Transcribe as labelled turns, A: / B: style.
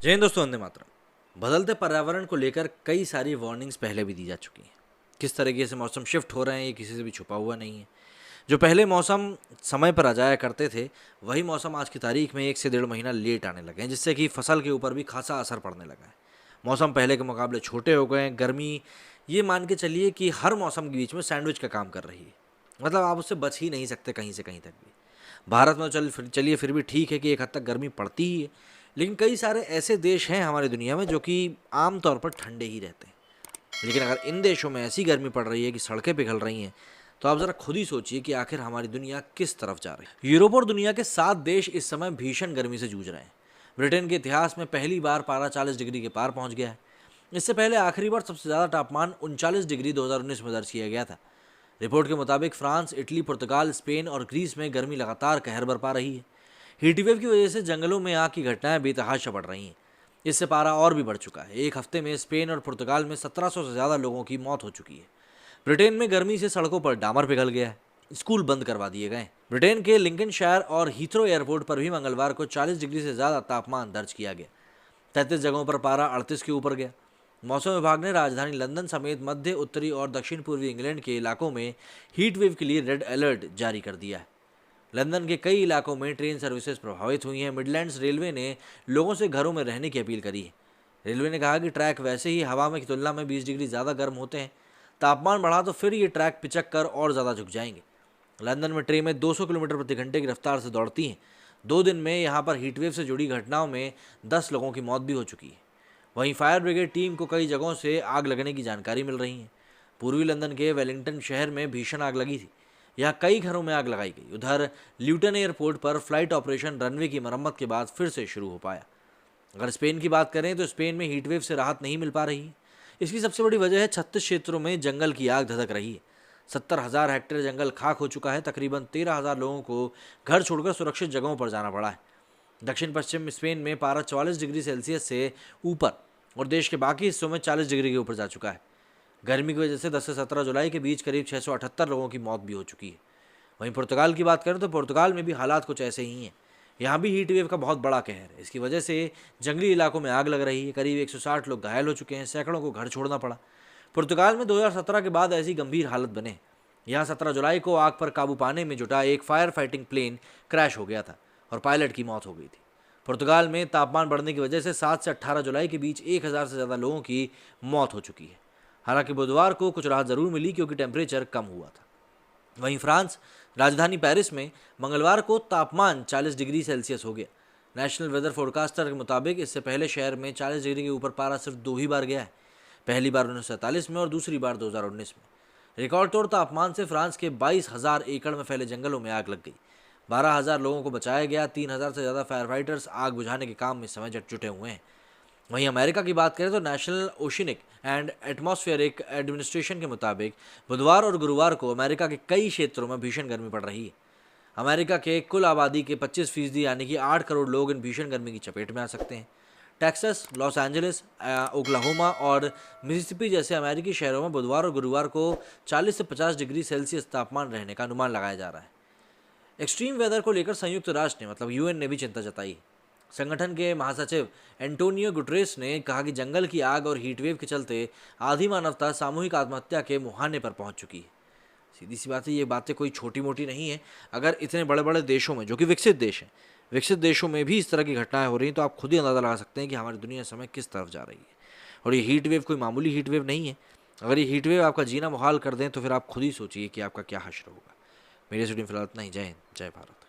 A: जय हिंद दोस्तों, वंदे मातरम। बदलते पर्यावरण को लेकर कई सारी वार्निंग्स पहले भी दी जा चुकी हैं। किस तरीके से मौसम शिफ्ट हो रहे हैं ये किसी से भी छुपा हुआ नहीं है। जो पहले मौसम समय पर आ जाया करते थे, वही मौसम आज की तारीख में 1 से 1.5 महीना लेट आने लगे हैं, जिससे कि फसल के ऊपर भी खासा असर पड़ने लगा है। मौसम पहले के मुकाबले छोटे हो गए हैं। गर्मी, ये मान के चलिए कि हर मौसम के बीच में सैंडविच का काम कर रही है। मतलब आप उससे बच ही नहीं सकते कहीं से कहीं तक भी। भारत में तो चलिए फिर भी ठीक है कि एक हद तक गर्मी पड़ती ही है, लेकिन कई सारे ऐसे देश हैं हमारी दुनिया में जो कि आम तौर पर ठंडे ही रहते हैं। लेकिन अगर इन देशों में ऐसी गर्मी पड़ रही है कि सड़कें पिघल रही हैं, तो आप ज़रा खुद ही सोचिए कि आखिर हमारी दुनिया किस तरफ जा रही है। यूरोप और दुनिया के 7 देश इस समय भीषण गर्मी से जूझ रहे हैं। ब्रिटेन के इतिहास में पहली बार पारा 40 डिग्री के पार पहुंच गया है। इससे पहले आखिरी बार सबसे ज़्यादा तापमान 39 डिग्री 2019 में दर्ज किया गया था। रिपोर्ट के मुताबिक फ्रांस, इटली, पुर्तगाल, स्पेन और ग्रीस में गर्मी लगातार कहर बरपा रही है। हीटवेव की वजह से जंगलों में आग की घटनाएं बेतहाशा बढ़ रही हैं। इससे पारा और भी बढ़ चुका है। एक हफ्ते में स्पेन और पुर्तगाल में 1700 से ज़्यादा लोगों की मौत हो चुकी है। ब्रिटेन में गर्मी से सड़कों पर डामर पिघल गया है। स्कूल बंद करवा दिए गए। ब्रिटेन के लिंकनशायर और हीथ्रो एयरपोर्ट पर भी मंगलवार को 40 डिग्री से ज़्यादा तापमान दर्ज किया गया। 33 जगहों पर पारा 38 के ऊपर गया। मौसम विभाग ने राजधानी लंदन समेत मध्य, उत्तरी और दक्षिण पूर्वी इंग्लैंड के इलाकों में हीट वेव के लिए रेड अलर्ट जारी कर दिया है। लंदन के कई इलाकों में ट्रेन सर्विसेज प्रभावित हुई हैं। मिडलैंड्स रेलवे ने लोगों से घरों में रहने की अपील करी है। रेलवे ने कहा कि ट्रैक वैसे ही हवा में की तुलना में 20 डिग्री ज़्यादा गर्म होते हैं। तापमान बढ़ा तो फिर ये ट्रैक पिचक कर और ज़्यादा झुक जाएंगे। लंदन में ट्रेनें 200 किलोमीटर प्रति घंटे की रफ्तार से दौड़ती हैं। 2 दिन में यहाँ पर हीटवेव से जुड़ी घटनाओं में 10 लोगों की मौत भी हो चुकी है। वहीं फायर ब्रिगेड टीम को कई जगहों से आग लगने की जानकारी मिल रही है। पूर्वी लंदन के वेलिंगटन शहर में भीषण आग लगी थी। यहाँ कई घरों में आग लगाई गई। उधर ल्यूटन एयरपोर्ट पर फ्लाइट ऑपरेशन रनवे की मरम्मत के बाद फिर से शुरू हो पाया। अगर स्पेन की बात करें तो स्पेन में हीटवेव से राहत नहीं मिल पा रही है। इसकी सबसे बड़ी वजह है 36 क्षेत्रों में जंगल की आग धधक रही है। 70,000 हेक्टेयर जंगल खाक हो चुका है। तकरीबन 13,000 लोगों को घर छोड़कर सुरक्षित जगहों पर जाना पड़ा है। दक्षिण पश्चिम स्पेन में पारा 44 डिग्री सेल्सियस से ऊपर और देश के बाकी हिस्सों में 40 डिग्री के ऊपर जा चुका है। गर्मी की वजह से 10 से 17 जुलाई के बीच करीब 678 लोगों की मौत भी हो चुकी है। वहीं पुर्तगाल की बात करें तो पुर्तगाल में भी हालात कुछ ऐसे ही हैं। यहाँ भी हीट वेव का बहुत बड़ा कहर है। इसकी वजह से जंगली इलाकों में आग लग रही है। करीब 160 लोग घायल हो चुके हैं। सैकड़ों को घर छोड़ना पड़ा। पुर्तगाल में 2017 के बाद ऐसी गंभीर हालत बने। यहाँ 17 जुलाई को आग पर काबू पाने में जुटा एक फायर फाइटिंग प्लेन क्रैश हो गया था और पायलट की मौत हो गई थी। पुर्तगाल में तापमान बढ़ने की वजह से 7 से 18 जुलाई के बीच 1000 से ज़्यादा लोगों की मौत हो चुकी है। हालांकि बुधवार को कुछ राहत ज़रूर मिली क्योंकि टेम्परेचर कम हुआ था। वहीं फ्रांस राजधानी पेरिस में मंगलवार को तापमान 40 डिग्री सेल्सियस हो गया। नेशनल वेदर फोरकास्टर के मुताबिक इससे पहले शहर में 40 डिग्री के ऊपर पारा सिर्फ 2 ही बार गया है। पहली बार 1947 में और दूसरी बार 2019 में। रिकॉर्ड तोड़ तापमान से फ्रांस के 22,000 एकड़ में फैले जंगलों में आग लग गई। 12,000 लोगों को बचाया गया। 3,000 से ज़्यादा फायर फाइटर्स आग बुझाने के काम में समय जुटे हुए हैं। वहीं अमेरिका की बात करें तो नेशनल ओशिनिक एंड एटमॉस्फेरिक एडमिनिस्ट्रेशन के मुताबिक बुधवार और गुरुवार को अमेरिका के कई क्षेत्रों में भीषण गर्मी पड़ रही है। अमेरिका के कुल आबादी के 25% यानी कि 8 करोड़ लोग इन भीषण गर्मी की चपेट में आ सकते हैं। टेक्सास, लॉस एंजलिस, ओक्लाहोमा और मिसिसिपी जैसे अमेरिकी शहरों में बुधवार और गुरुवार को 40 से 50 डिग्री सेल्सियस तापमान रहने का अनुमान लगाया जा रहा है। एक्सट्रीम वेदर को लेकर संयुक्त राष्ट्र ने यूएन ने भी चिंता जताई। संगठन के महासचिव एंटोनियो गुटरेस ने कहा कि जंगल की आग और हीटवेव के चलते आधी मानवता सामूहिक आत्महत्या के मुहाने पर पहुंच चुकी है। सीधी सी बात है, ये बातें कोई छोटी मोटी नहीं है। अगर इतने बड़े बड़े देशों में, जो कि विकसित देश हैं, विकसित देशों में भी इस तरह की घटनाएं हो रही हैं, तो आप खुद ही अंदाज़ा लगा सकते हैं कि हमारी दुनिया इस समय किस तरफ जा रही है। और ये हीट वेव कोई मामूली हीट वेव नहीं है। अगर ये हीट वेव आपका जीना मुहाल कर दें तो फिर आप खुद ही सोचिए कि आपका क्या हश्र होगा। मेरे स्टूडियो फिलहाल इतना ही। जय हिंद, जय भारत।